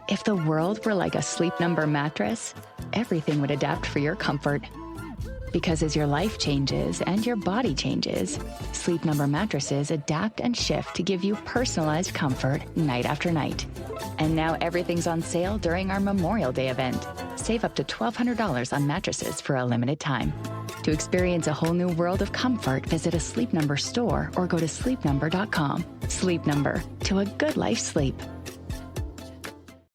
If the world were like a Sleep Number mattress, everything would adapt for your comfort. Because as your life changes and your body changes, Sleep Number mattresses adapt and shift to give you personalized comfort night after night. And now everything's on sale during our Memorial Day event. Save up to $1,200 on mattresses for a limited time. To experience a whole new world of comfort, visit a Sleep Number store or go to sleepnumber.com. Sleep Number, to a good life sleep.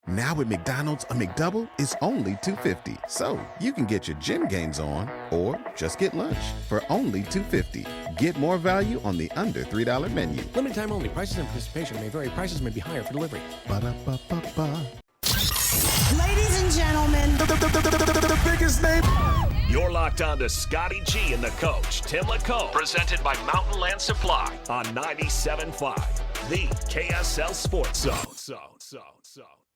Now at McDonald's, a McDouble is only $2.50. So you can get your gym gains on or just get lunch for only $2.50. Get more value on the under $3 menu. Limited time only. Prices and participation may vary. Prices may be higher for delivery. Ba-da-ba-ba-ba. Ladies and gentlemen, The biggest name. You're locked on to Scotty G and the coach, Tim LaComb, presented by Mountain Land Supply on 97.5, the KSL Sports Zone.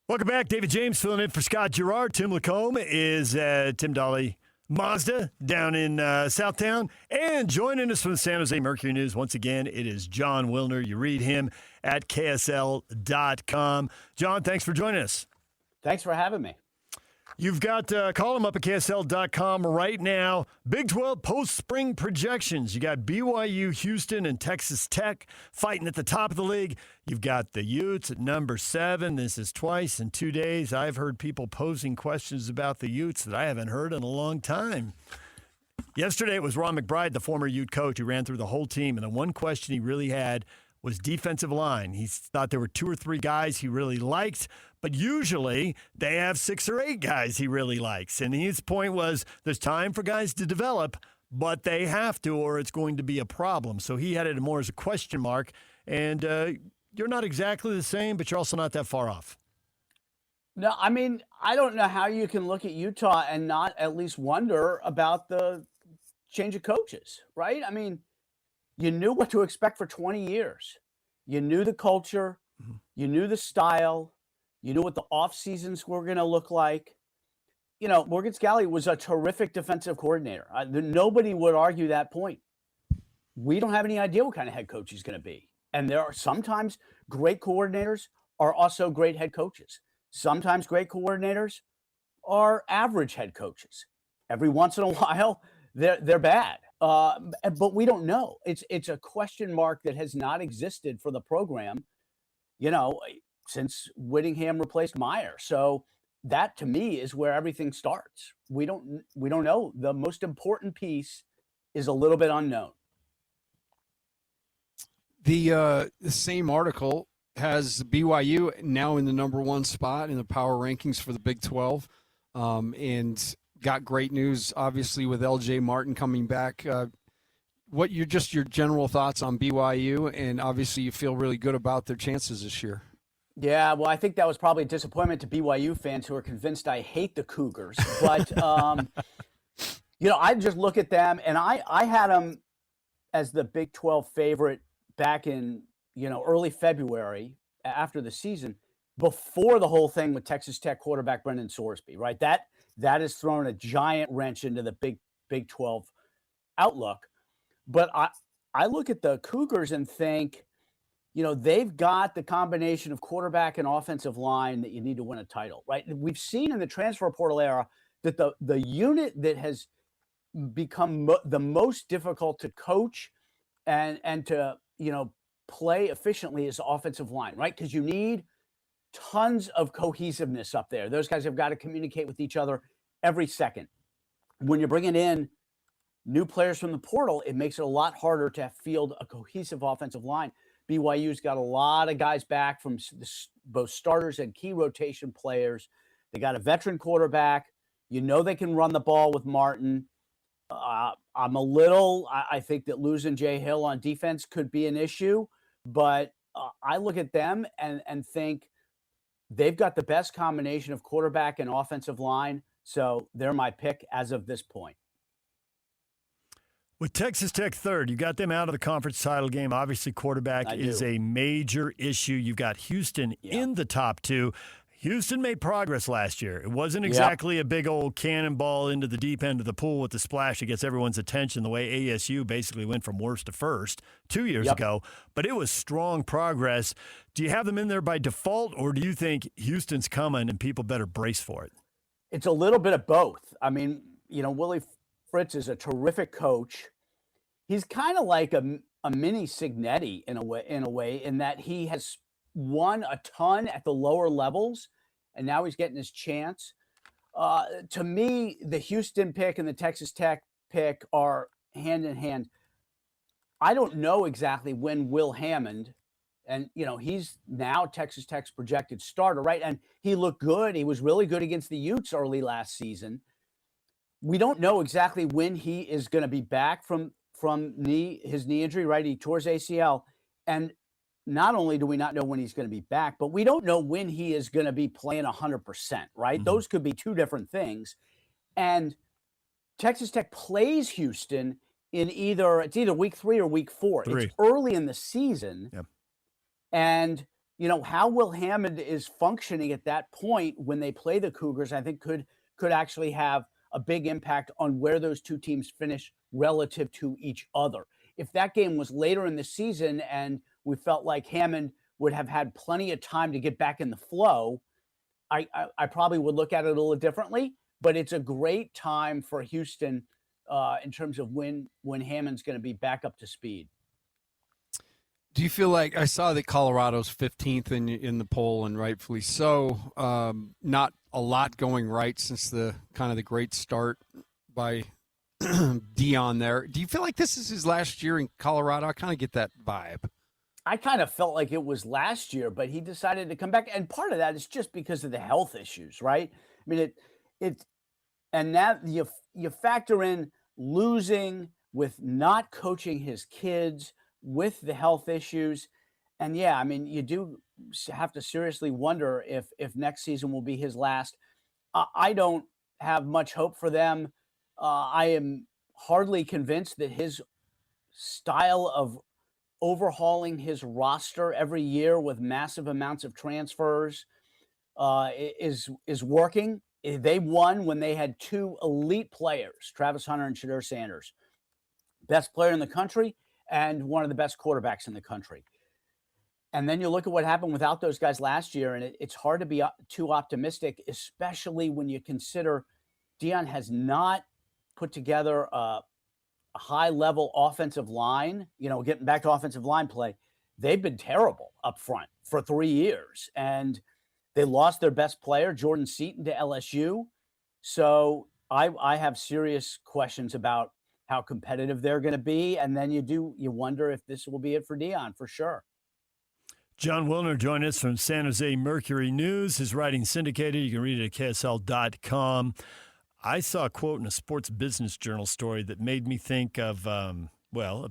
Welcome back. David James filling in for Scott Garrard. Tim LaComb is at Tim Dolly Mazda down in Southtown. And joining us from the San Jose Mercury News, once again, it is Jon Wilner. You read him at KSL.com. John, thanks for joining us. Thanks for having me. You've got a column up at KSL.com right now. Big 12 post-spring projections. You got BYU, Houston, and Texas Tech fighting at the top of the league. You've got the Utes at number 7. This is twice in 2 days. I've heard people posing questions about the Utes that I haven't heard in a long time. Yesterday it was Ron McBride, the former Ute coach, who ran through the whole team, and the one question he really had was defensive line. He thought there were 2 or 3 guys he really liked, but usually they have 6 or 8 guys he really likes. And his point was there's time for guys to develop, but they have to or it's going to be a problem. So he had it more as a question mark. And you're not exactly the same, but you're also not that far off. No, I mean, I don't know how you can look at Utah and not at least wonder about the change of coaches, right? I mean, you knew what to expect for 20 years. You knew the culture. You knew the style. You knew what the off seasons were going to look like. You know, Morgan Scalley was a terrific defensive coordinator. Nobody would argue that point. We don't have any idea what kind of head coach he's going to be. And there are sometimes great coordinators are also great head coaches. Sometimes great coordinators are average head coaches. Every once in a while, they're bad. But we don't know. It's a question mark that has not existed for the program, you know, since Whittingham replaced Meyer. So that to me is where everything starts. We don't know. The most important piece is a little bit unknown. The same article has BYU now in the number 1 spot in the power rankings for the Big 12, and got great news, obviously, with L.J. Martin coming back. What your general thoughts on BYU, and obviously you feel really good about their chances this year. Yeah, well, I think that was probably a disappointment to BYU fans who are convinced I hate the Cougars. But, you know, I just look at them, and I had them as the Big 12 favorite back in, you know, early February after the season, before the whole thing with Texas Tech quarterback Brendan Sorsby, right? That has thrown a giant wrench into the Big 12 outlook. But I look at the Cougars and think, you know, they've got the combination of quarterback and offensive line that you need to win a title, right? We've seen in the transfer portal era that the unit that has become the most difficult to coach and to, you know, play efficiently is offensive line, right? Because you need tons of cohesiveness up there. Those guys have got to communicate with each other every second. When you're bringing in new players from the portal, it makes it a lot harder to field a cohesive offensive line. BYU's got a lot of guys back from both starters and key rotation players. They got a veteran quarterback. You know they can run the ball with Martin. I think that losing Jay Hill on defense could be an issue, but I look at them and think they've got the best combination of quarterback and offensive line, so they're my pick as of this point. With Texas Tech third, you got them out of the conference title game. Obviously, quarterback is a major issue. You've got Houston in the top 2. Houston made progress last year. It wasn't exactly a big old cannonball into the deep end of the pool with the splash that gets everyone's attention the way ASU basically went from worst to first 2 years ago, but it was strong progress. Do you have them in there by default, or do you think Houston's coming and people better brace for it? It's a little bit of both. I mean, Willie Fritz is a terrific coach. He's kind of like a mini Signetti in a way, in that he has won a ton at the lower levels, and now he's getting his chance. To me, the Houston pick and the Texas Tech pick are hand in hand. I don't know exactly when Will Hammond, and he's now Texas Tech's projected starter, right? And he looked good. He was really good against the Utes early last season. We don't know exactly when he is going to be back from his knee injury, right? He tore his ACL. And not only do we not know when he's going to be back, but we don't know when he is going to be playing 100%, right? Mm-hmm. Those could be two different things. And Texas Tech plays Houston in either week 3 or week 4. It's early in the season. Yep. And, how Will Hammond is functioning at that point when they play the Cougars, I think could actually have a big impact on where those two teams finish relative to each other. If that game was later in the season and we felt like Hammond would have had plenty of time to get back in the flow, I probably would look at it a little differently, but it's a great time for Houston in terms of when Hammond's going to be back up to speed. Do you feel like, I saw that Colorado's 15th in the poll, and rightfully so, not a lot going right since the great start by Dion there. Do you feel like this is his last year in Colorado? I kind of get that vibe. I kind of felt like it was last year, but he decided to come back. And part of that is just because of the health issues, right? I mean, and now you factor in losing with not coaching his kids with the health issues. And yeah, I mean, you do have to seriously wonder if next season will be his last. I don't have much hope for them. I am hardly convinced that his style of overhauling his roster every year with massive amounts of transfers is working. They won when they had two elite players, Travis Hunter and Shadur Sanders, best player in the country and one of the best quarterbacks in the country. And then you look at what happened without those guys last year, and it's hard to be too optimistic, especially when you consider Dion has not put together a high-level offensive line. Getting back to offensive line play, they've been terrible up front for 3 years, and they lost their best player, Jordan Seaton, to LSU. So I have serious questions about how competitive they're going to be, and then you wonder if this will be it for Dion, for sure. Jon Wilner joined us from San Jose Mercury News. His writing syndicated. You can read it at KSL.com. I saw a quote in a Sports Business Journal story that made me think of,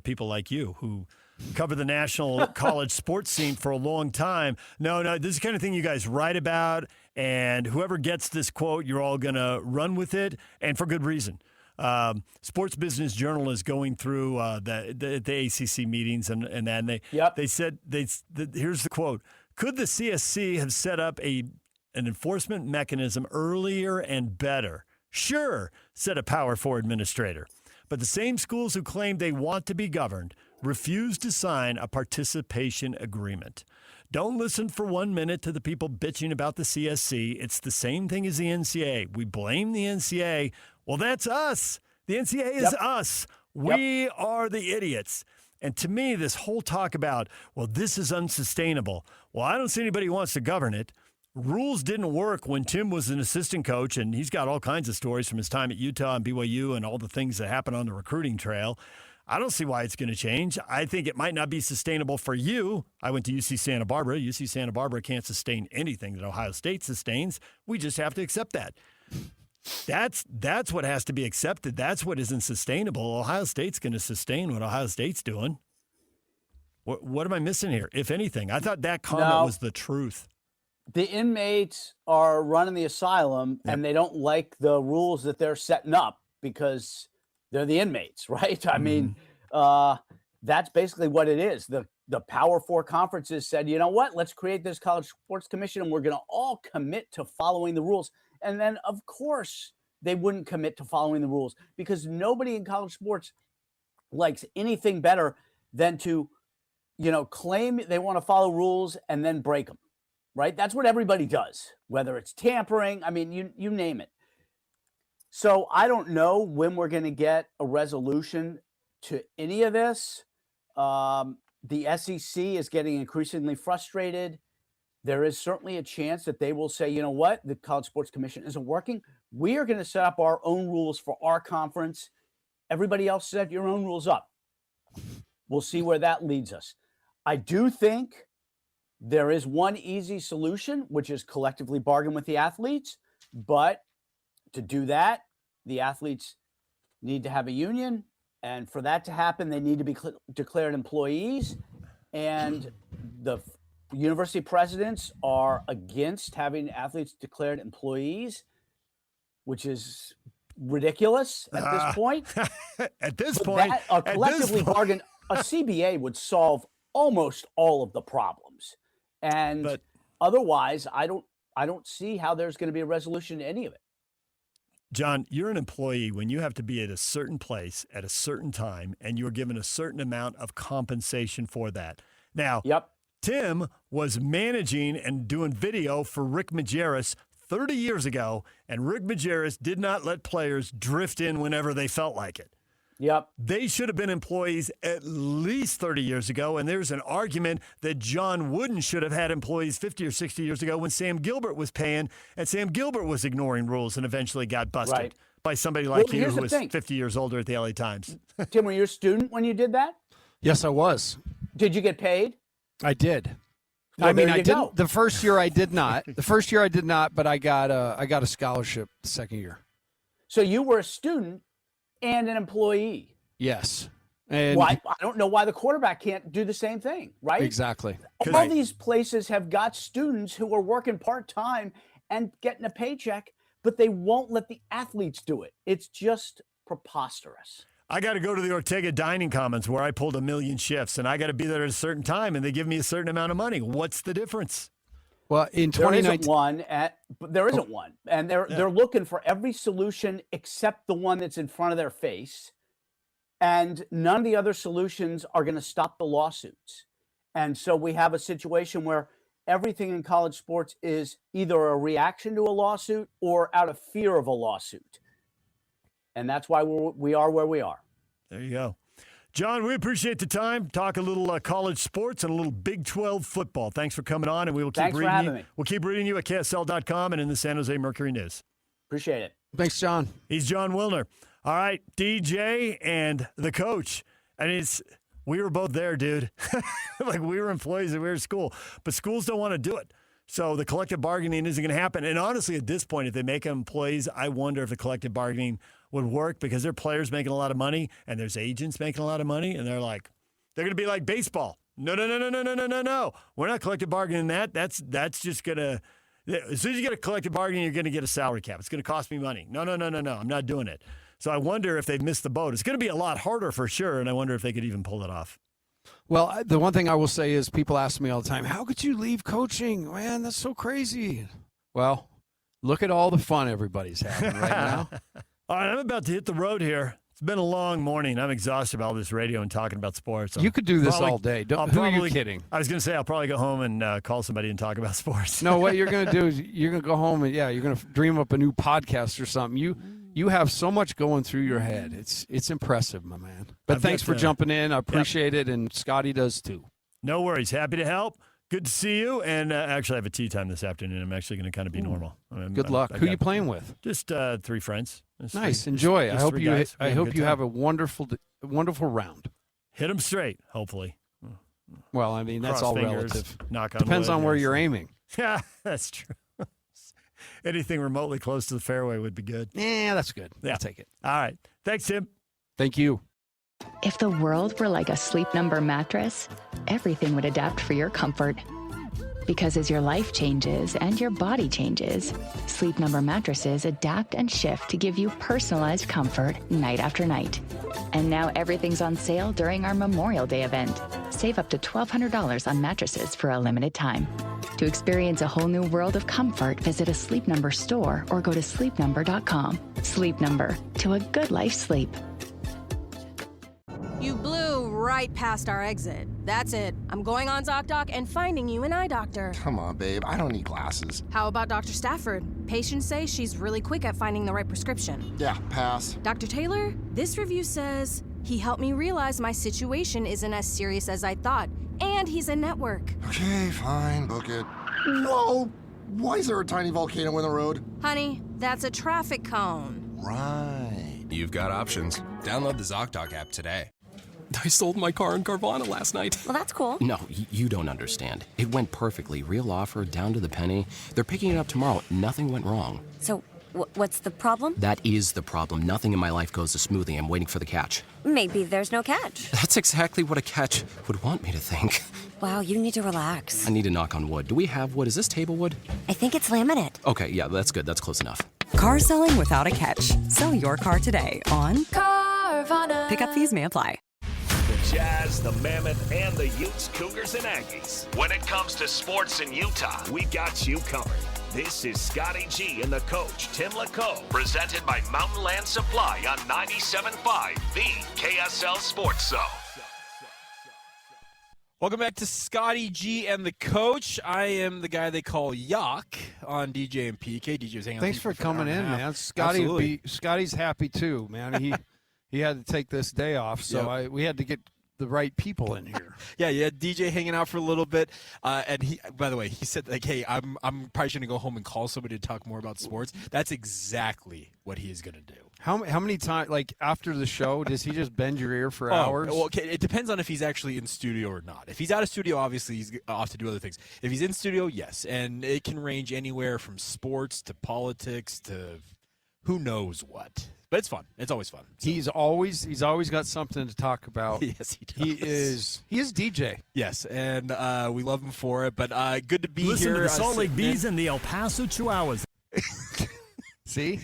people like you who cover the national college sports scene for a long time. No, this is the kind of thing you guys write about, and whoever gets this quote, you're all going to run with it, and for good reason. Sports Business Journal is going through the ACC meetings, and they said, here's the quote: "Could the CSC have set up an enforcement mechanism earlier and better? Sure," said a Power 4 administrator. But the same schools who claim they want to be governed refuse to sign a participation agreement. Don't listen for 1 minute to the people bitching about the CSC. It's the same thing as the NCAA. We blame the NCAA. Well, that's us. The NCAA is us. We are the idiots. And to me, this whole talk about, this is unsustainable. Well, I don't see anybody who wants to govern it. Rules didn't work when Tim was an assistant coach, and he's got all kinds of stories from his time at Utah and BYU and all the things that happened on the recruiting trail. I don't see why it's going to change. I think it might not be sustainable for you. I went to UC Santa Barbara. UC Santa Barbara can't sustain anything that Ohio State sustains. We just have to accept that. That's what has to be accepted. That's what isn't sustainable. Ohio State's going to sustain what Ohio State's doing. What am I missing here, if anything? I thought that comment was the truth. The inmates are running the asylum, and they don't like the rules that they're setting up because they're the inmates, right? I mean, that's basically what it is. The the Power Four conferences said, you know what, let's create this college sports commission and we're going to all commit to following the rules. And then, of course, they wouldn't commit to following the rules because nobody in college sports likes anything better than to, claim they want to follow rules and then break them, right? That's what everybody does, whether it's tampering. I mean, you name it. So I don't know when we're going to get a resolution to any of this. The SEC is getting increasingly frustrated. There is certainly a chance that they will say, you know what, the College Sports Commission isn't working. We are going to set up our own rules for our conference. Everybody else set your own rules up. We'll see where that leads us. I do think there is one easy solution, which is collectively bargain with the athletes. But to do that, the athletes need to have a union. And for that to happen, they need to be declared employees. And the university presidents are against having athletes declared employees, which is ridiculous at this point. At this point, a collectively bargain, a CBA would solve almost all of the problems. And otherwise, I don't see how there's going to be a resolution to any of it. John, you're an employee when you have to be at a certain place at a certain time, and you're given a certain amount of compensation for that. Now, Tim was managing and doing video for Rick Majerus 30 years ago, and Rick Majerus did not let players drift in whenever they felt like it. They should have been employees at least 30 years ago, and there's an argument that John Wooden should have had employees 50 or 60 years ago when Sam Gilbert was paying, and Sam Gilbert was ignoring rules and eventually got busted by somebody like you who was 50 years older at the LA Times. Tim, were you a student when you did that? Yes, I was. Did you get paid? I did. Well, I mean, I go. didn't. The first year I did not. But I got a scholarship the second year. So you were a student and an employee. Yes. And I don't know why the quarterback can't do the same thing, right? Exactly. All these places have got students who are working part-time and getting a paycheck, but they won't let the athletes do it. It's just preposterous. I got to go to the Ortega Dining Commons where I pulled 1 million shifts, and I got to be there at a certain time, and they give me a certain amount of money. What's the difference? Well, in 2019, there isn't one, and they're looking for every solution except the one that's in front of their face, and none of the other solutions are going to stop the lawsuits. And so we have a situation where everything in college sports is either a reaction to a lawsuit or out of fear of a lawsuit. And that's why we are where we are. There you go. John, we appreciate the time. Talk a little college sports and a little Big 12 football. Thanks for coming on, and we will keep reading you. We'll keep reading you at KSL.com and in the San Jose Mercury News. Appreciate it. Thanks, John. He's Jon Wilner. All right, DJ and the coach. And we were both there, dude. Like we were employees and we were at school. But schools don't want to do it. So the collective bargaining isn't going to happen. And honestly, at this point, if they make them employees, I wonder if the collective bargaining would work because there are players making a lot of money and there's agents making a lot of money. And they're going to be like baseball. No. We're not collective bargaining that. That's just going to, as soon as you get a collective bargaining, you're going to get a salary cap. It's going to cost me money. No. I'm not doing it. So I wonder if they've missed the boat. It's going to be a lot harder for sure. And I wonder if they could even pull it off. Well, the one thing I will say is people ask me all the time, how could you leave coaching? Man, that's so crazy. Well, look at all the fun everybody's having right now. All right, I'm about to hit the road here. It's been a long morning. I'm exhausted about all this radio and talking about sports. You could do this all day. Who are you kidding? I was going to say I'll probably go home and call somebody and talk about sports. No, what you're going to do is you're going to go home and, you're going to dream up a new podcast or something. You have so much going through your head. It's impressive, my man. But thanks for jumping in. I appreciate it, and Scotty does too. No worries. Happy to help. Good to see you. And actually, I have a tea time this afternoon. I'm actually going to kind of be normal. Good luck. Who are you playing with? Just 3 friends. Nice. Enjoy. I hope you have a wonderful round. Hit them straight, hopefully. Well, I mean, that's all relative. Knock on Depends wood, on where you're aiming. Yeah, that's true. Anything remotely close to the fairway would be good. Yeah, that's good. Yeah. I'll take it. All right. Thanks, Tim. Thank you. If the world were like a Sleep Number mattress, everything would adapt for your comfort. Because as your life changes and your body changes, Sleep Number mattresses adapt and shift to give you personalized comfort night after night. And now everything's on sale during our Memorial Day event. Save up to $1,200 on mattresses for a limited time. To experience a whole new world of comfort, visit a Sleep Number store or go to sleepnumber.com. Sleep Number, to a good life's sleep. You blew right past our exit. That's it. I'm going on ZocDoc and finding you an eye doctor. Come on, babe. I don't need glasses. How about Dr. Stafford? Patients say she's really quick at finding the right prescription. Yeah, pass. Dr. Taylor, this review says he helped me realize my situation isn't as serious as I thought, and he's in network. Okay, fine. Book it. Whoa! Why is there a tiny volcano in the road? Honey, that's a traffic cone. Right. You've got options. Download the ZocDoc app today. I sold my car in Carvana last night. Well, that's cool. No, you don't understand. It went perfectly. Real offer, down to the penny. They're picking it up tomorrow. Nothing went wrong. So, what's the problem? That is the problem. Nothing in my life goes as smoothly. I'm waiting for the catch. Maybe there's no catch. That's exactly what a catch would want me to think. Wow, you need to relax. I need to knock on wood. Do we have wood? Is this table wood? I think it's laminate. Okay, yeah, that's good. That's close enough. Car selling without a catch. Sell your car today on Carvana. Pickup fees may apply. The Jazz, the Mammoth, and the Utes, Cougars, and Aggies. When it comes to sports in Utah, we got you covered. This is Scotty G and the coach, Tim LaComb, presented by Mountain Land Supply on 97.5, the KSL Sports Zone. Welcome back to Scotty G and the coach. I am the guy they call Yuck on DJ and PK. DJ was hanging out. Thanks for coming in, man. Scotty's happy too, man. He had to take this day off, so we had to get the right people in here. Yeah, you had DJ hanging out for a little bit, and he, by the way, he said like, "Hey, I'm probably going to go home and call somebody to talk more about sports." That's exactly what he is going to do. How many times, like after the show, does he just bend your ear for hours? Well, okay, it depends on if he's actually in studio or not. If he's out of studio, obviously he's off to do other things. If he's in studio, yes, and it can range anywhere from sports to politics to who knows what. But it's fun. It's always fun. So. He's always got something to talk about. Yes, he does. He is DJ. Yes, and we love him for it. But good to be Listen here. to the Salt Lake Bees and the El Paso Chihuahuas. See?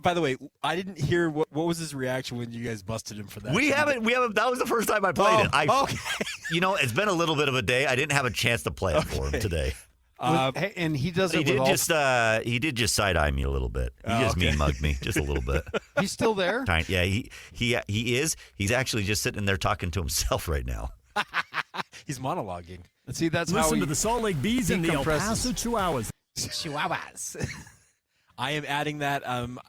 By the way, I didn't hear what was his reaction when you guys busted him for that. We haven't. That was the first time I played it. Okay. You know, it's been a little bit of a day. I didn't have a chance to play it for him today. And he does it. He did just side eye me a little bit. He just mean mugged me just a little bit. He's still there. Yeah, he is. He's actually just sitting there talking to himself right now. He's monologuing. See, that's Listen how he to the Salt Lake Bees and the El decompresses. Paso Chihuahuas. Chihuahuas. I am adding that,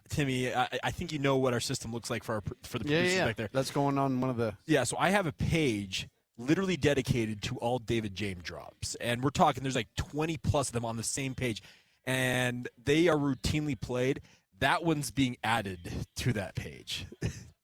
Timmy. I think you know what our system looks like for the producers back there. That's going on one of the. Yeah, so I have a page literally dedicated to all David James drops, and we're talking. There's like 20 plus of them on the same page, and they are routinely played. That one's being added to that page.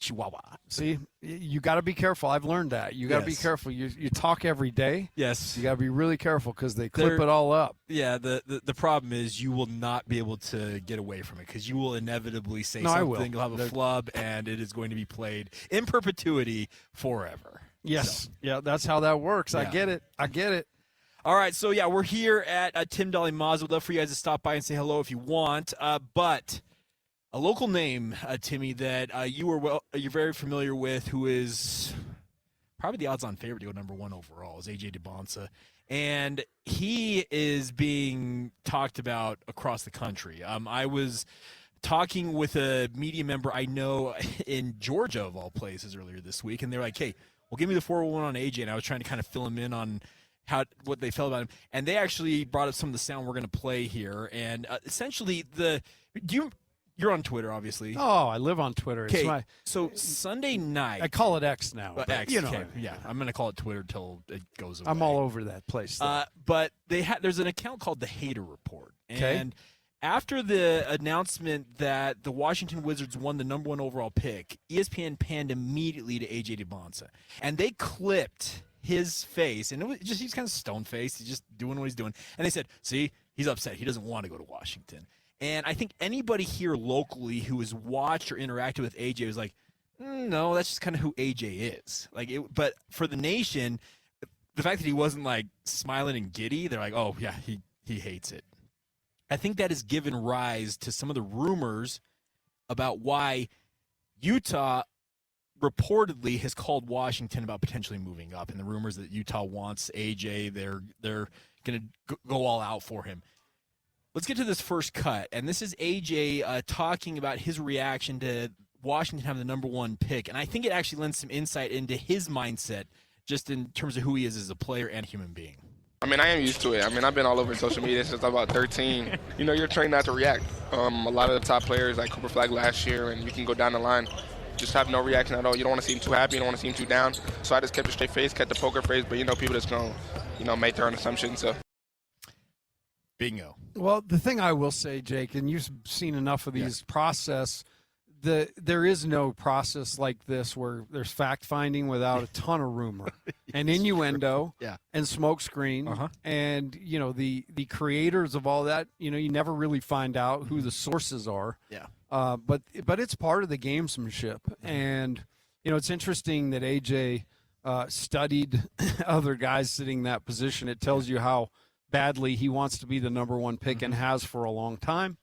Chihuahua. See, you got to be careful. I've learned that. You got to be careful. You talk every day. Yes. You got to be really careful because they clip it all up. Yeah, the problem is you will not be able to get away from it because you will inevitably say something. I will. You'll have a flub, and it is going to be played in perpetuity forever. Yes. So. Yeah, that's how that works. Yeah. I get it. All right, so yeah, we're here at Tim Dolly Mazda. We'd love for you guys to stop by and say hello if you want. But a local name, Timmy, that you're very familiar with, who is probably the odds-on favorite to go number one overall, is AJ Dybantsa. And he is being talked about across the country. I was talking with a media member I know in Georgia, of all places, earlier this week, and they were like, hey, well, give me the 401 on AJ, and I was trying to kind of fill him in on what they felt about him. And they actually brought up some of the sound we're going to play here. And essentially, you're on Twitter, obviously. Oh, I live on Twitter. Okay, so Sunday night. I call it X now. X, you know. okay. Yeah, I'm going to call it Twitter till it goes away. I'm all over that place. But there's an account called the Hater Report. And after the announcement that the Washington Wizards won the number one overall pick, ESPN panned immediately to AJ Dybantsa. And they clipped his face, and he's kind of stone-faced. He's just doing what he's doing. And they said, see, he's upset. He doesn't want to go to Washington. And I think anybody here locally who has watched or interacted with AJ was like, no, that's just kind of who AJ is. But for the nation, the fact that he wasn't like smiling and giddy, they're like, oh yeah, he hates it. I think that has given rise to some of the rumors about why Utah reportedly has called Washington about potentially moving up, and the rumors that Utah wants AJ, they're going to go all out for him. Let's get to this first cut, and this is AJ talking about his reaction to Washington having the number 1 pick, and I think it actually lends some insight into his mindset just in terms of who he is as a player and human being. I mean, I am used to it. I mean, I've been all over social media since I was about 13. You know, you're trained not to react. A lot of the top players, like Cooper Flagg last year, and you can go down the line, just have no reaction at all. You don't want to seem too happy. You don't want to seem too down. So I just kept a straight face, kept the poker face. But, you know, people just going to, make their own assumptions. So. Bingo. Well, the thing I will say, Jake, and you've seen enough of these process, there is no process like this where there's fact-finding without a ton of rumor and innuendo and smokescreen. And, the creators of all that, you never really find out who the sources are. Yeah. But it's part of the gamesmanship. And, it's interesting that AJ studied other guys sitting in that position. It tells you how badly he wants to be the number 1 pick and has for a long time.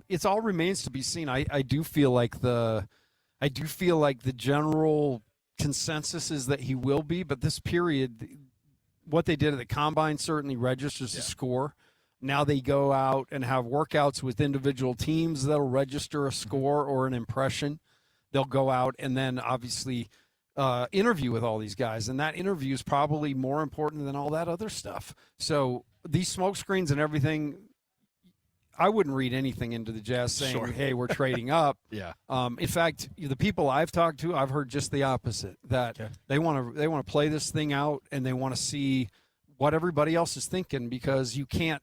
It's all remains to be seen. I do feel like the general consensus is that he will be, but this period, what they did at the combine certainly registers a score. Now they go out and have workouts with individual teams that'll register a score or an impression. They'll go out and then obviously interview with all these guys, and that interview is probably more important than all that other stuff. So these smoke screens and everything, I wouldn't read anything into the Jazz saying, hey, we're trading up. In fact, the people I've talked to, I've heard just the opposite, that they want to play this thing out and they want to see what everybody else is thinking, because you can't,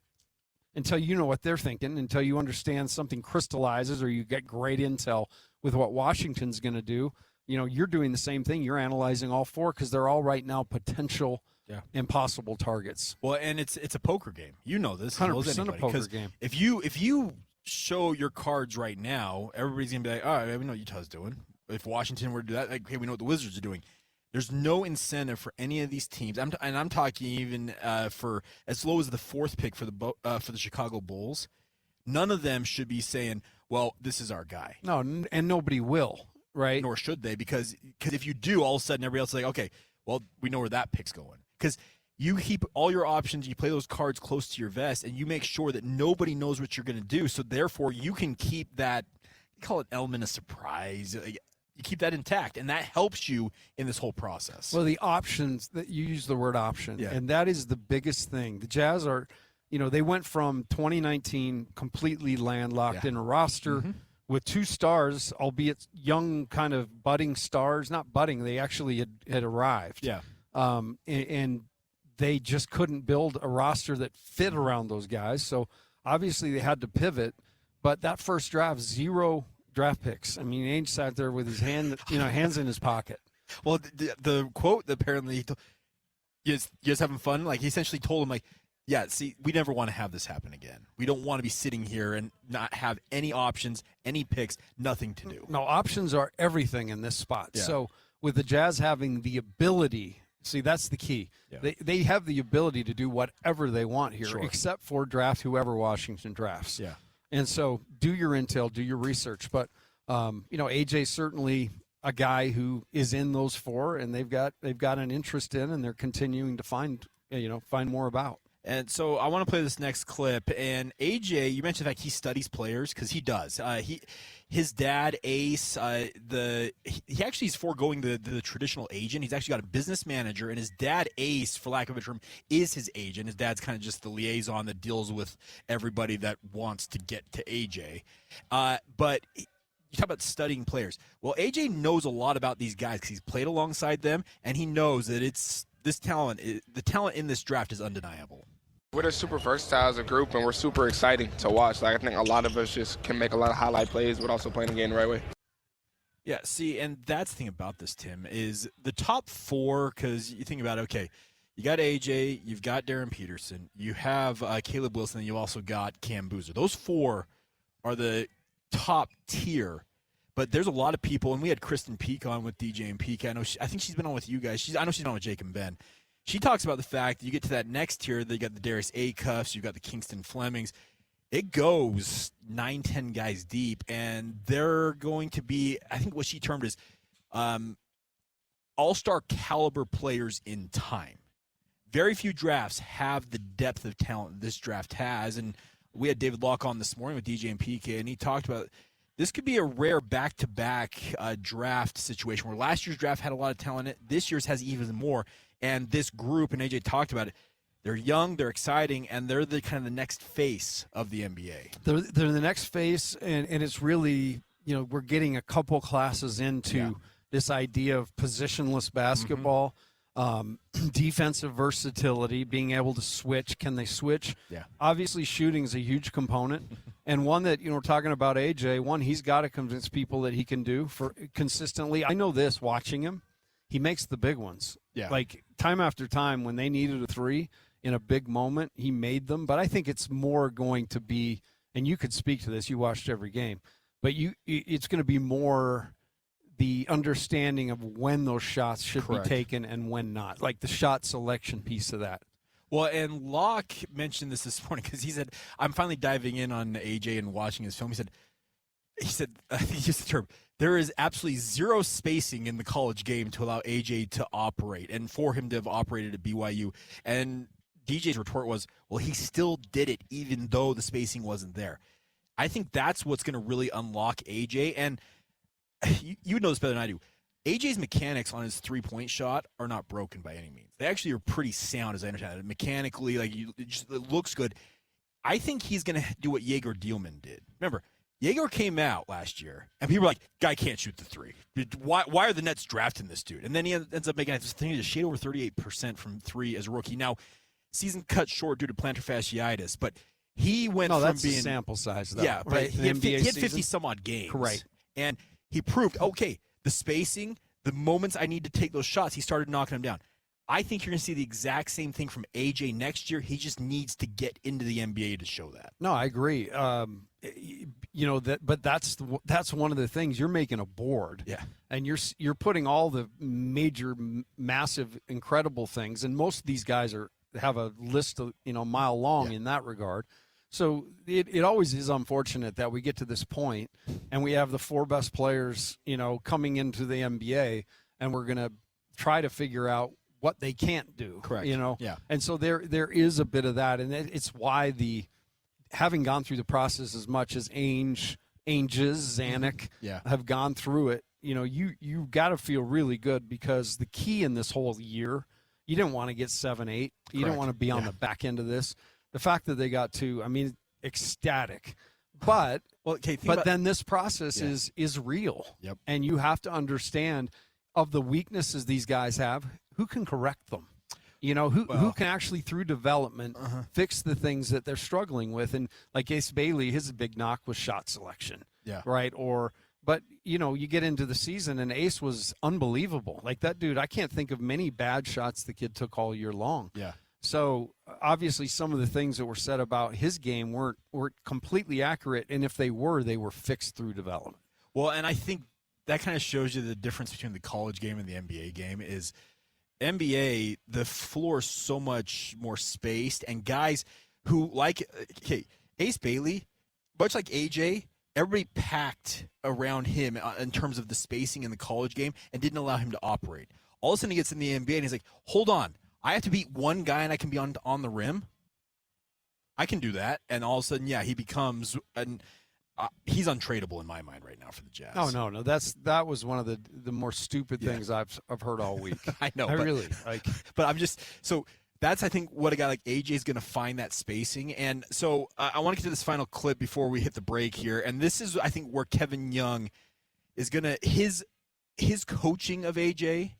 until you know what they're thinking, until you understand something crystallizes or you get great intel with what Washington's going to do, you're doing the same thing. You're analyzing all 4 because they're all right now potential impossible targets. Well, and it's a poker game. You know this. 100% a poker game. If you show your cards right now, everybody's going to be like, all right, we know what Utah's doing. If Washington were to do that, like, hey, we know what the Wizards are doing. There's no incentive for any of these teams. I'm talking even for as low as the 4th pick for the Chicago Bulls. None of them should be saying, well, this is our guy. No, and nobody will, right? Nor should they, because if you do, all of a sudden everybody else is like, okay, well, we know where that pick's going. Because you keep all your options, you play those cards close to your vest, and you make sure that nobody knows what you're going to do. So therefore, you can keep that, call it element of surprise. You keep that intact, and that helps you in this whole process. Well, the options, that you use the word option, and that is the biggest thing. The Jazz are, they went from 2019 completely landlocked in a roster with 2 stars, albeit young kind of budding stars. Not budding, they actually had arrived. And they just couldn't build a roster that fit around those guys. So obviously they had to pivot. But that first draft, 0 draft picks. I mean, Ainge sat there with his hands in his pocket. Well, the quote that apparently you guys having fun, like he essentially told him, like, yeah, see, we never want to have this happen again. We don't want to be sitting here and not have any options, any picks, nothing to do. No, options are everything in this spot. So with the Jazz having the ability, see, that's the key. They have the ability to do whatever they want here, except for draft whoever Washington drafts. And so do your intel, do your research. But, AJ's certainly a guy who is in those 4, and they've got an interest in, and they're continuing to find more about. And so I want to play this next clip. And AJ, you mentioned the fact he studies players, because he does. His dad, Ace, he actually is foregoing the traditional agent. He's actually got a business manager, and his dad, Ace, for lack of a term, is his agent. His dad's kind of just the liaison that deals with everybody that wants to get to AJ. But you talk about studying players. Well, AJ knows a lot about these guys because he's played alongside them, and he knows that the talent in this draft is undeniable. We're just super versatile as a group, and we're super exciting to watch. Like, I think a lot of us just can make a lot of highlight plays, but also playing the game the right way. Yeah, see, and that's the thing about this, Tim, is the top 4, because you think about it, okay, you got AJ, you've got Darren Peterson, you have Caleb Wilson, and you've also got Cam Boozer. Those 4 are the top tier. But there's a lot of people, and we had Kristen Peek on with DJ and Peek. I think she's been on with you guys. I know she's been on with Jake and Ben. she talks about the fact that you get to that next tier, you got the Darius Acuffs, you've got the Kingston Flemings. It goes 9, 10 guys deep, and they're going to be, I think what she termed as all-star caliber players in time. Very few drafts have the depth of talent this draft has, and we had David Locke on this morning with DJ and PK, and he talked about this could be a rare back-to-back draft situation where last year's draft had a lot of talent in it. This year's has even more, and this group, and AJ talked about it, they're young, they're exciting, and they're the kind of the next face of the NBA. They're the next face, and it's really, we're getting a couple classes into this idea of positionless basketball, defensive versatility, being able to switch. Can they switch? Yeah. Obviously, shooting is a huge component, and one that, we're talking about AJ, one he's got to convince people that he can do for consistently. I know this, watching him, he makes the big ones. Yeah. Like, time after time, when they needed a three in a big moment, he made them. But I think it's more going to be, and you could speak to this, you watched every game, but it's going to be more the understanding of when those shots should be taken and when not, like the shot selection piece of that. Well, and Locke mentioned this morning because he said, I'm finally diving in on AJ and watching his film. He said, I think he used the term, there is absolutely zero spacing in the college game to allow AJ to operate and for him to have operated at BYU. And DJ's retort was, well, he still did it even though the spacing wasn't there. I think that's what's going to really unlock AJ. And you know this better than I do. AJ's mechanics on his three-point shot are not broken by any means. They actually are pretty sound, as I understand it. Mechanically, it looks good. I think he's going to do what Jaeger Dielman did. Remember, Jaeger came out last year, and people were like, guy can't shoot the three. Why are the Nets drafting this dude? And then he ends up making a shade over 38% from three as a rookie. Now, season cut short due to plantar fasciitis, but he went from that's being a sample size, though. Yeah, but right? he had 50-some-odd games. Right. And he proved, okay, the spacing, the moments I need to take those shots, he started knocking them down. I think you're going to see the exact same thing from AJ next year. He just needs to get into the NBA to show that. No, I agree. But that's one of the things. You're making a board, and you're putting all the major, massive, incredible things. And most of these guys have a list of mile long in that regard. So it always is unfortunate that we get to this point and we have the four best players, coming into the NBA, and we're going to try to figure out what they can't do. Correct. Yeah. And so there is a bit of that, and it's why having gone through the process as much as Zanuck have gone through it, you got to feel really good, because the key in this whole year, you didn't want to get 7-8. You don't want to be on the back end of this. The fact that they got 2, ecstatic. But then this process is real. Yep. And you have to understand, of the weaknesses these guys have, who can correct them? Who can actually, through development, fix the things that they're struggling with. And like Ace Bailey, his big knock was shot selection. Yeah. Right? But, you get into the season, and Ace was unbelievable. Like, that dude, I can't think of many bad shots the kid took all year long. Yeah. So, obviously, some of the things that were said about his game weren't completely accurate, and if they were fixed through development. Well, and I think that kind of shows you the difference between the college game and the NBA game is NBA, the floor is so much more spaced, and guys who Ace Bailey, much like AJ, everybody packed around him in terms of the spacing in the college game and didn't allow him to operate. All of a sudden he gets in the NBA and he's like, hold on, I have to beat one guy and I can be on the rim? I can do that. And all of a sudden, he becomes he's untradeable in my mind right now for the Jazz. Oh, no. That was one of the more stupid things I've heard all week. I know. But I'm just – so that's, I think, what a guy like AJ is going to find, that spacing. And so I want to get to this final clip before we hit the break here. And this is, I think, where Kevin Young is going to – his coaching of AJ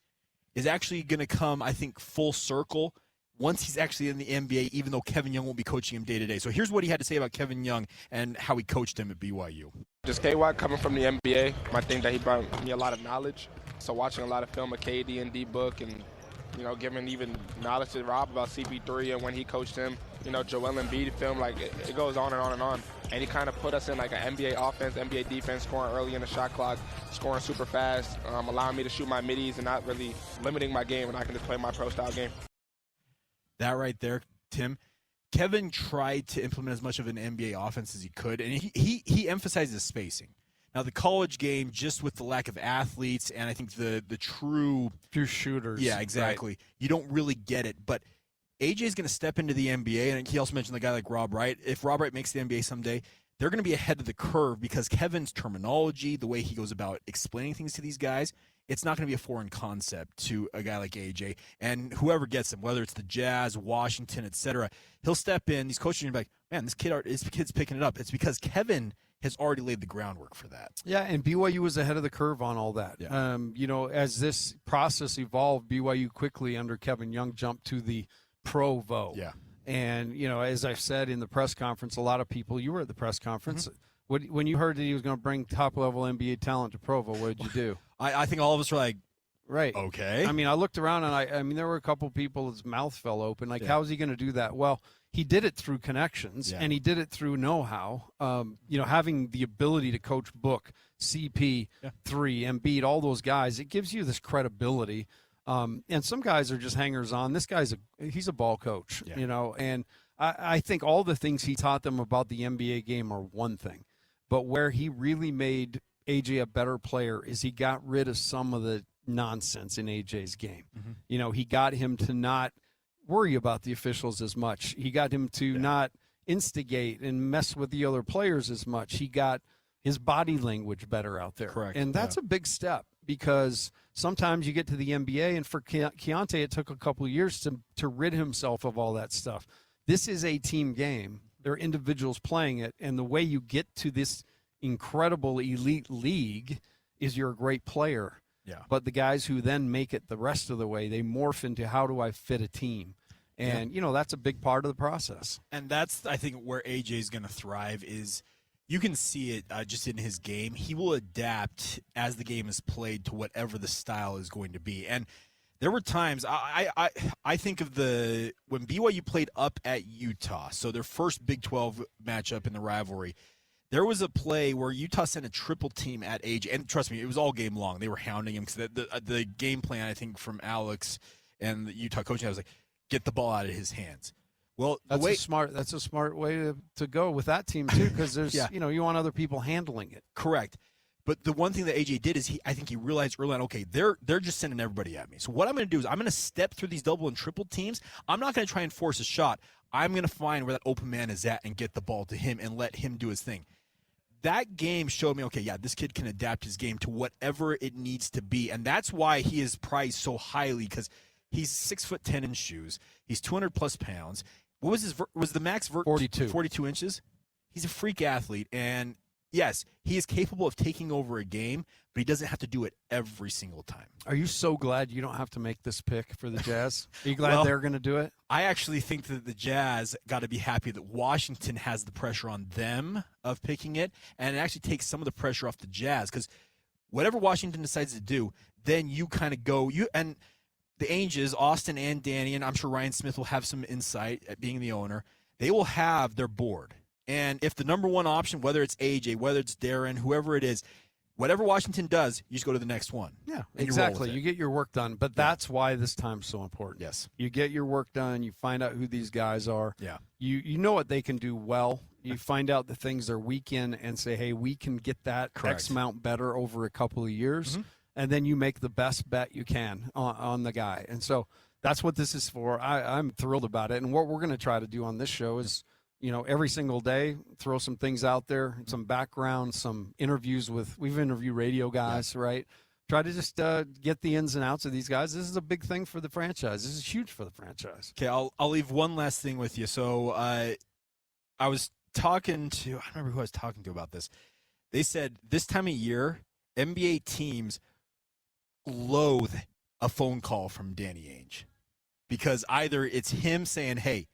is actually going to come, I think, full circle once he's actually in the NBA, even though Kevin Young won't be coaching him day to day. So here's what he had to say about Kevin Young and how he coached him at BYU. Just KY coming from the NBA, I think that he brought me a lot of knowledge. So watching a lot of film of KD and D-Book, and giving even knowledge to Rob about CP3 and when he coached him, Joel Embiid film, it goes on and on and on. And he kind of put us in an NBA offense, NBA defense, scoring early in the shot clock, scoring super fast, allowing me to shoot my middies and not really limiting my game, and I can just play my pro-style game. That right there, Tim. Kevin tried to implement as much of an NBA offense as he could, and he emphasizes spacing. Now, the college game, just with the lack of athletes and I think the true shooters. Yeah, exactly. Right. You don't really get it. But AJ is going to step into the NBA, and he also mentioned the guy like Rob Wright. If Rob Wright makes the NBA someday, they're going to be ahead of the curve because Kevin's terminology, the way he goes about explaining things to these guys, it's not going to be a foreign concept to a guy like AJ. And whoever gets him, whether it's the Jazz, Washington, etc., he'll step in. These coaches are going to be like, man, this kid's picking it up. It's because Kevin has already laid the groundwork for that. Yeah, and BYU was ahead of the curve on all that. Yeah. As this process evolved, BYU quickly under Kevin Young jumped to the pro vote. Yeah. And, as I've said in the press conference, a lot of people, you were at the press conference, when you heard that he was going to bring top-level NBA talent to Provo, what did you do? I think all of us were like, right. Okay. I mean, I looked around, and I mean, there were a couple people, his mouth fell open. Like, how is he going to do that? Well, he did it through connections, and he did it through know-how. Having the ability to coach Book, CP, 3, Embiid, all those guys, it gives you this credibility. And some guys are just hangers-on. This guy's he's a ball coach, and I think all the things he taught them about the NBA game are one thing. But where he really made AJ a better player is he got rid of some of the nonsense in AJ's game. He got him to not worry about the officials as much. He got him to not instigate and mess with the other players as much. He got his body language better out there. Correct. And that's a big step because sometimes you get to the NBA, and for Keontae, it took a couple of years to rid himself of all that stuff. This is a team game. There are individuals playing it, and the way you get to this incredible elite league is you're a great player. Yeah. But the guys who then make it the rest of the way, they morph into how do I fit a team? And, that's a big part of the process. And that's, I think, where AJ is going to thrive is you can see it just in his game. He will adapt as the game is played to whatever the style is going to be. And there were times I think of when BYU played up at Utah, so their first Big 12 matchup in the rivalry, there was a play where Utah sent a triple team at AJ, and trust me, it was all game long. They were hounding him because the game plan, I think, from Alex and the Utah coaching, I was like, get the ball out of his hands. Well, that's a smart way to go with that team too, because there's you want other people handling it. Correct. But the one thing that AJ did is I think he realized early on, okay, they're just sending everybody at me. So what I'm going to do is I'm going to step through these double and triple teams. I'm not going to try and force a shot. I'm going to find where that open man is at and get the ball to him and let him do his thing. That game showed me, okay, this kid can adapt his game to whatever it needs to be. And that's why he is prized so highly, because he's 6'10" in shoes. He's 200-plus pounds. What was the max 42 inches? He's a freak athlete. And, yes, he is capable of taking over a game, but he doesn't have to do it every single time. Are you so glad you don't have to make this pick for the Jazz? Are you glad they're going to do it? I actually think that the Jazz got to be happy that Washington has the pressure on them of picking it, and it actually takes some of the pressure off the Jazz, because whatever Washington decides to do, then you kind of go – and the Angels, Austin and Danny, and I'm sure Ryan Smith will have some insight at being the owner, they will have their board. And if the number one option, whether it's AJ, whether it's Darren, whoever it is, whatever Washington does, you just go to the next one. Yeah, exactly. You get your work done. But that's why this time's so important. Yes. You get your work done. You find out who these guys are. Yeah. You know what they can do well. You find out the things they're weak in and say, hey, we can get that X amount better over a couple of years. And then you make the best bet you can on the guy. And so that's what this is for. I'm thrilled about it. And what we're going to try to do on this show is, every single day, throw some things out there, some background, some interviews we've interviewed radio guys, right? Try to just get the ins and outs of these guys. This is a big thing for the franchise. This is huge for the franchise. Okay, I'll leave one last thing with you. So I was talking to, I don't remember who I was talking to about this. They said this time of year, NBA teams loathe a phone call from Danny Ainge, because either it's him saying, hey,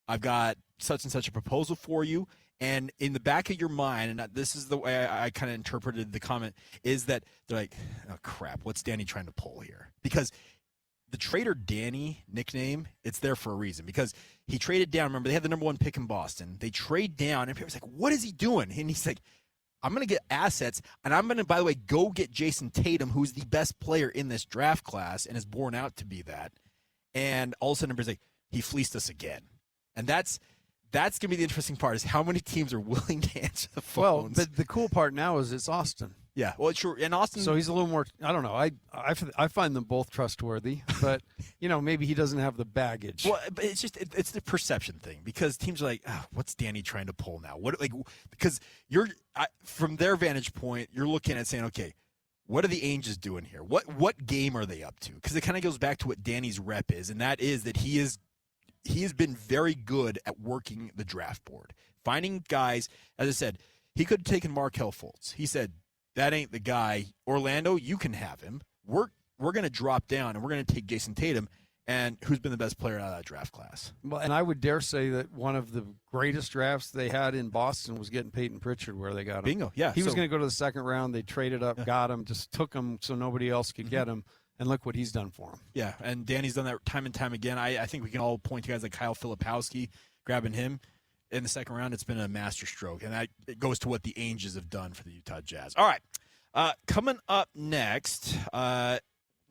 I've got such and such a proposal for you, and in the back of your mind, and this is the way I kind of interpreted the comment, is that they're like, oh crap, what's Danny trying to pull here? Because the Trader Danny nickname, it's there for a reason, because he traded down. Remember, they had the number one pick in Boston. They trade down, and people was like, what is he doing? And he's like, I'm going to get assets, and I'm going to, by the way, go get Jason Tatum, who's the best player in this draft class and is born out to be that. And all of a sudden, everybody's like, he fleeced us again. And that's going to be the interesting part, is how many teams are willing to answer the phones. Well, but the cool part now is it's Austin. Yeah, well, sure. And Austin. So he's a little more. I don't know. I find them both trustworthy, but maybe he doesn't have the baggage. Well, but it's just it's the perception thing, because teams are like, what's Danny trying to pull now? Because from their vantage point, you're looking at saying, okay, what are the Angels doing here? What game are they up to? Because it kind of goes back to what Danny's rep is, and that is that he has been very good at working the draft board, finding guys. As I said, he could have taken Markelle Fultz. He said, that ain't the guy. Orlando, you can have him. We're going to drop down, and we're going to take Jason Tatum, and who's been the best player out of that draft class. Well, and I would dare say that one of the greatest drafts they had in Boston was getting Peyton Pritchard where they got him. Bingo, yeah. He was going to go to the second round. They traded up, got him, just took him so nobody else could get him, and look what he's done for him. Yeah, and Danny's done that time and time again. I think we can all point to guys like Kyle Filipowski, grabbing him in the second round. It's been a masterstroke, and it goes to what the Angels have done for the Utah Jazz. All right. Coming up next, now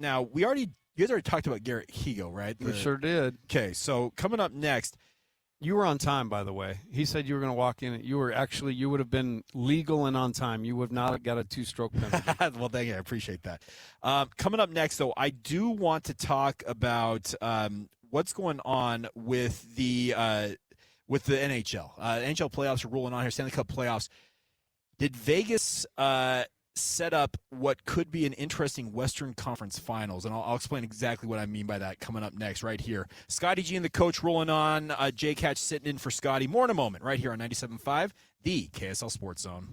you guys already talked about Garrett Higo, right? We sure did. Okay, so coming up next. You were on time, by the way. He said you were going to walk in. You would have been legal and on time. You would not have got a 2-stroke penalty. Well, thank you. I appreciate that. Coming up next, though, I do want to talk about what's going on with the NHL. NHL playoffs are rolling on here, Stanley Cup playoffs. Did Vegas set up what could be an interesting Western Conference Finals? And I'll explain exactly what I mean by that coming up next right here. Scotty G and the coach rolling on. Jay Catch sitting in for Scotty. More in a moment right here on 97.5, the KSL Sports Zone.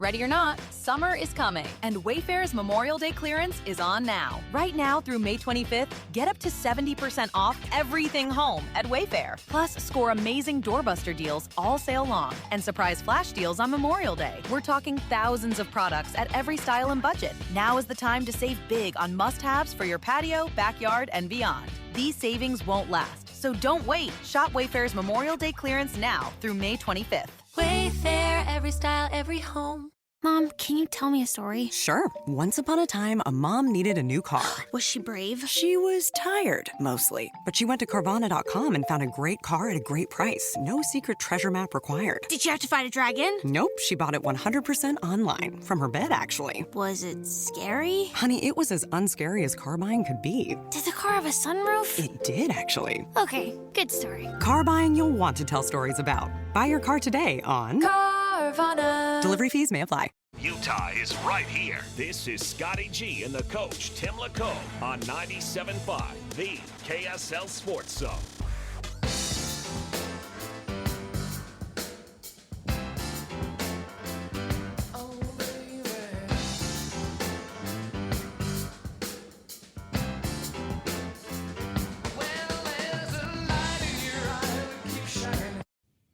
Ready or not, summer is coming, and Wayfair's Memorial Day clearance is on now. Right now through May 25th, get up to 70% off everything home at Wayfair. Plus, score amazing doorbuster deals all sale long and surprise flash deals on Memorial Day. We're talking thousands of products at every style and budget. Now is the time to save big on must-haves for your patio, backyard, and beyond. These savings won't last, so don't wait. Shop Wayfair's Memorial Day clearance now through May 25th. Wayfair, every style, every home. Mom, can you tell me a story? Sure. Once upon a time, a mom needed a new car. Was she brave? She was tired, mostly. But she went to Carvana.com and found a great car at a great price. No secret treasure map required. Did you have to fight a dragon? Nope. She bought it 100% online. From her bed, actually. Was it scary? Honey, it was as unscary as car buying could be. Did the car have a sunroof? It did, actually. Okay, good story. Car buying you'll want to tell stories about. Buy your car today on Carvana. Delivery fees may apply. Utah is right here. This is Scotty G and the coach, Tim LaComb, on 97.5, the KSL Sports Zone.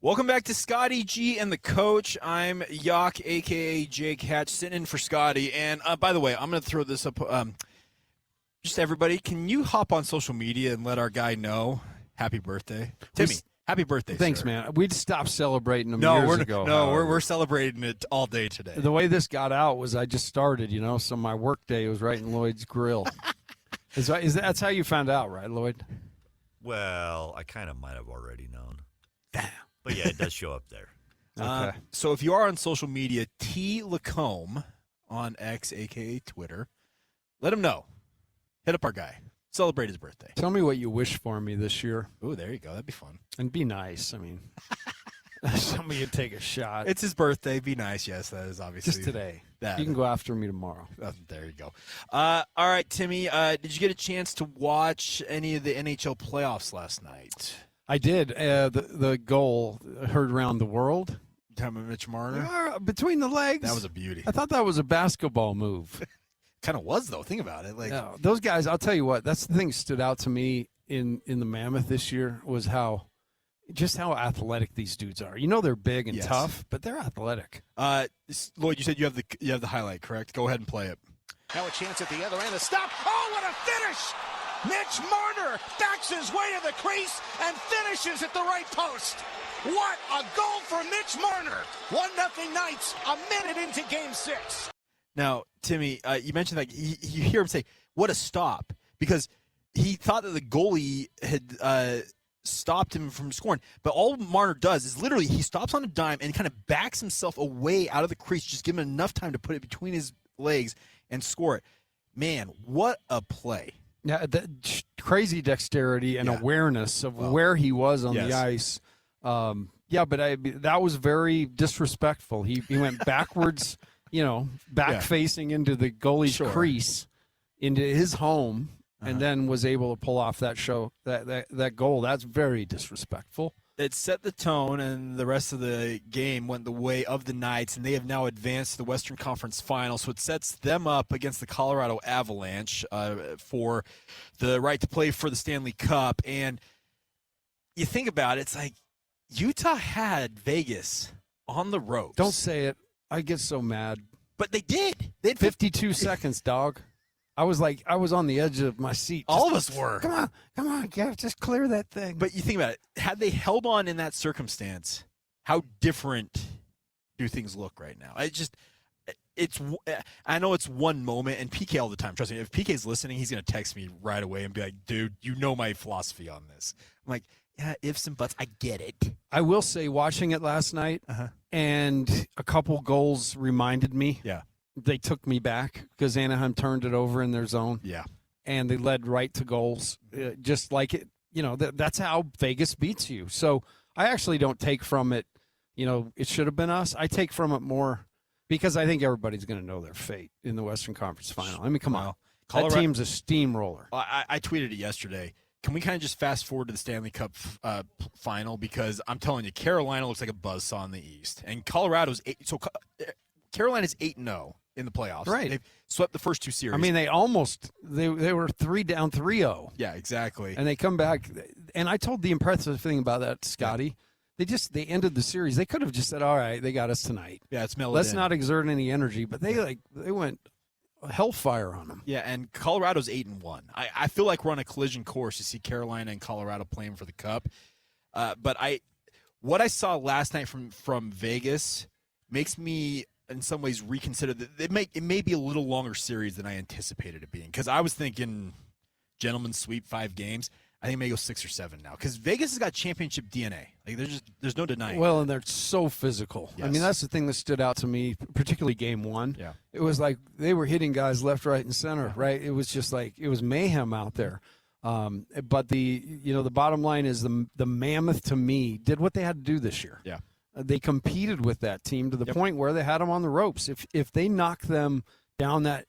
Welcome back to Scotty G and the coach. I'm Yak, a.k.a. Jake Hatch, sitting in for Scotty. And by the way, I'm going to throw this up. Just everybody, can you hop on social media and let our guy know happy birthday? Timmy, happy birthday, Thanks, sir. man. We'd stopped celebrating them years ago. No, we're celebrating it all day today. The way this got out was I just started, so my work day was right in Lloyd's grill. That's how you found out, right, Lloyd? Well, I kind of might have already known. Damn. But yeah, it does show up there. Okay. So if you are on social media, T. LaComb on X, a.k.a. Twitter, let him know. Hit up our guy. Celebrate his birthday. Tell me what you wish for me this year. Ooh, there you go. That'd be fun. And be nice. I mean, somebody could take a shot. It's his birthday. Be nice. Yes, that is obviously. Just today. You can go after me tomorrow. There you go. All right, Timmy, did you get a chance to watch any of the NHL playoffs last night? I did. The goal heard around the world. Time of Mitch Marner? Between the legs. That was a beauty. I thought that was a basketball move. Kind of was, though. Think about it. Those guys, I'll tell you what, that's the thing that stood out to me in the Mammoth this year was how athletic these dudes are. They're big and tough, but they're athletic. Lloyd, you said you have the highlight, correct? Go ahead and play it. Now a chance at the other end. A stop. Oh, what a finish! Mitch Marner backs his way to the crease and finishes at the right post. What a goal for Mitch Marner. 1-0 Knights, a minute into Game 6. Now, Timmy, you mentioned that you hear him say, what a stop, because he thought that the goalie stopped him from scoring. But all Marner does is literally he stops on a dime and kind of backs himself away out of the crease, just give him enough time to put it between his legs and score it. Man, what a play. Yeah, crazy dexterity and awareness of where he was on the ice. But that was very disrespectful. He went backwards, facing into the goalie's crease, into his home, and then was able to pull off that goal. That's very disrespectful. It set the tone, and the rest of the game went the way of the Knights, and they have now advanced to the Western Conference Final. So it sets them up against the Colorado Avalanche for the right to play for the Stanley Cup. And you think about it, it's like Utah had Vegas on the ropes. Don't say it. I get so mad. But they did. They had 52 seconds, dog. I was on the edge of my seat. All of us were. Come on, Gav, just clear that thing. But you think about it. Had they held on in that circumstance, how different do things look right now? I know it's one moment, and PK all the time. Trust me, if PK's listening, he's going to text me right away and be like, dude, you know my philosophy on this. I'm like, yeah, ifs and buts, I get it. I will say, watching it last night, and a couple goals reminded me. Yeah. They took me back because Anaheim turned it over in their zone. Yeah. And they led right to goals. Just like it, that's how Vegas beats you. So I actually don't take from it, it should have been us. I take from it more because I think everybody's going to know their fate in the Western Conference Final. I mean, come on. That team's a steamroller. I tweeted it yesterday. Can we kind of just fast forward to the Stanley Cup final? Because I'm telling you, Carolina looks like a buzzsaw in the East. And Colorado's 8. So Carolina's 8-0 in the playoffs. Right. They've swept the first two series. I mean, they were 3 down 3-0. Yeah, exactly. And they come back. And I told the impressive thing about that, Scotty. Yeah. They ended the series. They could have just said, all right, they got us tonight. Yeah, it's mellowed Let's in. not exert any energy. But they went hellfire on them. Yeah, and Colorado's 8-1. I feel like we're on a collision course to see Carolina and Colorado playing for the Cup. But what I saw last night from Vegas makes me in some ways reconsider that it may be a little longer series than I anticipated it being. Because I was thinking gentlemen sweep 5 games. I think it may go 6 or 7 now. Because Vegas has got championship DNA. Like there's no denying. Well, and they're so physical. Yes. I mean, that's the thing that stood out to me, particularly game 1. Yeah. It was like they were hitting guys left, right, and center. Right. It was just like it was mayhem out there. But the bottom line is the Mammoth to me did what they had to do this year. Yeah. They competed with that team to the point where they had them on the ropes. If they knock them down that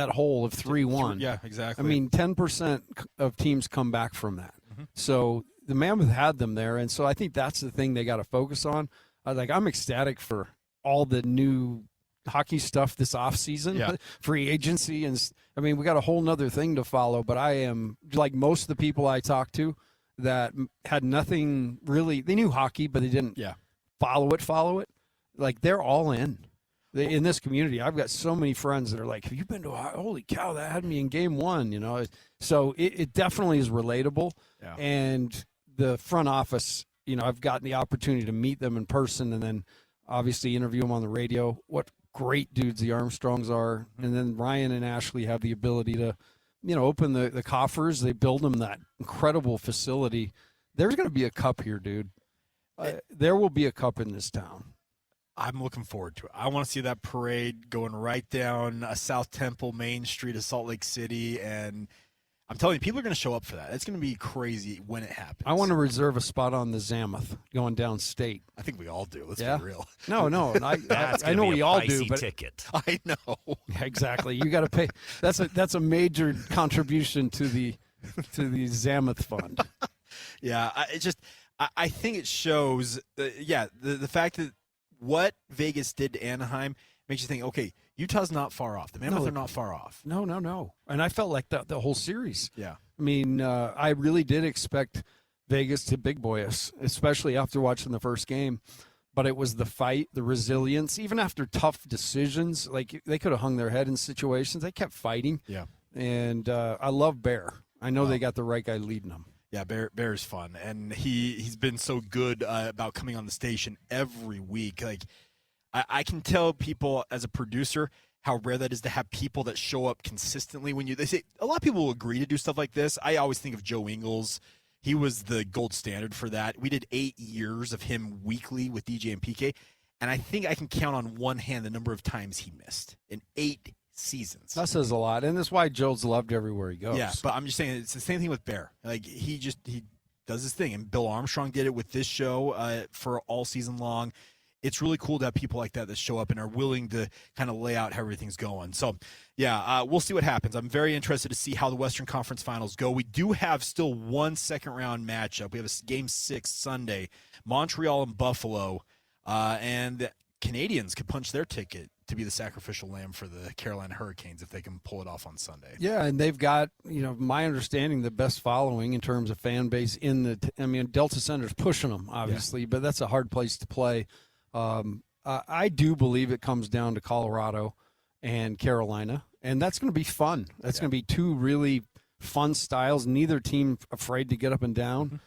hole of 3-1, yeah, exactly. I mean, 10% of teams come back from that. Mm-hmm. So the Mammoth had them there, and so I think that's the thing they got to focus on. I'm ecstatic for all the new hockey stuff this offseason, free agency, and I mean, we got a whole nother thing to follow. But I am like most of the people I talked to that had nothing really. They knew hockey, but they didn't. Yeah. Follow it. Like, they're all in. In this community, I've got so many friends that are like, have you been to holy cow, that had me in game 1, So it definitely is relatable. Yeah. And the front office, I've gotten the opportunity to meet them in person and then obviously interview them on the radio. What great dudes the Armstrongs are. And then Ryan and Ashley have the ability to, open the coffers. They build them that incredible facility. There's going to be a cup here, dude. There will be a cup in this town. I'm looking forward to it. I want to see that parade going right down South Temple, Main Street of Salt Lake City, and I'm telling you, people are going to show up for that. It's going to be crazy when it happens. I want to reserve a spot on the Zamoth going downstate. I think we all do. Let's be real. No, I know we all do, but ticket. I know. Yeah, exactly. You got to pay. That's a major contribution to the Zamoth fund. Yeah, I think it shows. The fact that what Vegas did to Anaheim makes you think, okay, Utah's not far off. The Mammoth are not far off. No. And I felt like the whole series. Yeah. I mean, I really did expect Vegas to big boy us, especially after watching the first game. But it was the fight, the resilience, even after tough decisions. Like, they could have hung their head in situations. They kept fighting. Yeah. And I love Bear. I know they got the right guy leading them. Yeah, Bear's fun, and he's been so good about coming on the station every week. Like, I can tell people as a producer how rare that is to have people that show up consistently. They say a lot of people will agree to do stuff like this. I always think of Joe Ingles. he was the gold standard for that. We did 8 years of him weekly with DJ and PK, and I think I can count on one hand the number of times he missed in 8 seasons. That says a lot, and that's why Joe's loved everywhere he goes. Yeah, but I'm just saying it's the same thing with Bear. Like he does his thing, and Bill Armstrong did it with this show for all season long. It's really cool to have people like that show up and are willing to kind of lay out how everything's going. So, yeah, we'll see what happens. I'm very interested to see how the Western Conference Finals go. We do have still one second-round matchup. We have a Game 6 Sunday, Montreal and Buffalo, and the Canadians could punch their ticket to be the sacrificial lamb for the Carolina Hurricanes if they can pull it off on Sunday. Yeah, and they've got, my understanding, the best following in terms of fan base in the Delta Center's pushing them, obviously, but that's a hard place to play. I do believe it comes down to Colorado and Carolina, and that's going to be fun. That's going to be two really fun styles. Neither team afraid to get up and down.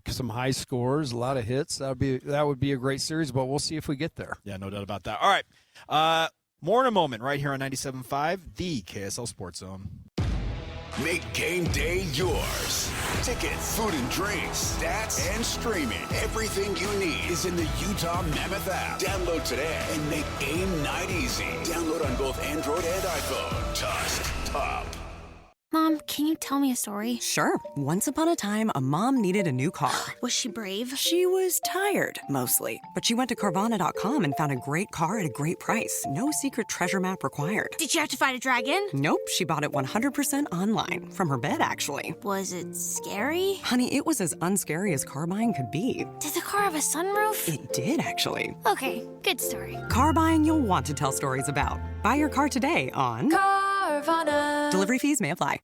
Some high scores, a lot of hits. That would be a great series, but we'll see if we get there. Yeah, no doubt about that. All right, more in a moment right here on 97.5, the KSL Sports Zone. Make game day yours. Tickets, food and drinks, stats, and streaming. Everything you need is in the Utah Mammoth app. Download today and make game night easy. Download on both Android and iPhone. Just top. Mom, can you tell me a story? Sure. Once upon a time, a mom needed a new car. Was she brave? She was tired, mostly. But she went to Carvana.com and found a great car at a great price. No secret treasure map required. Did she have to fight a dragon? Nope. She bought it 100% online. From her bed, actually. Was it scary? Honey, it was as unscary as car buying could be. Did the car have a sunroof? It did, actually. Okay, good story. Car buying you'll want to tell stories about. Buy your car today on Carvana. Delivery fees may apply.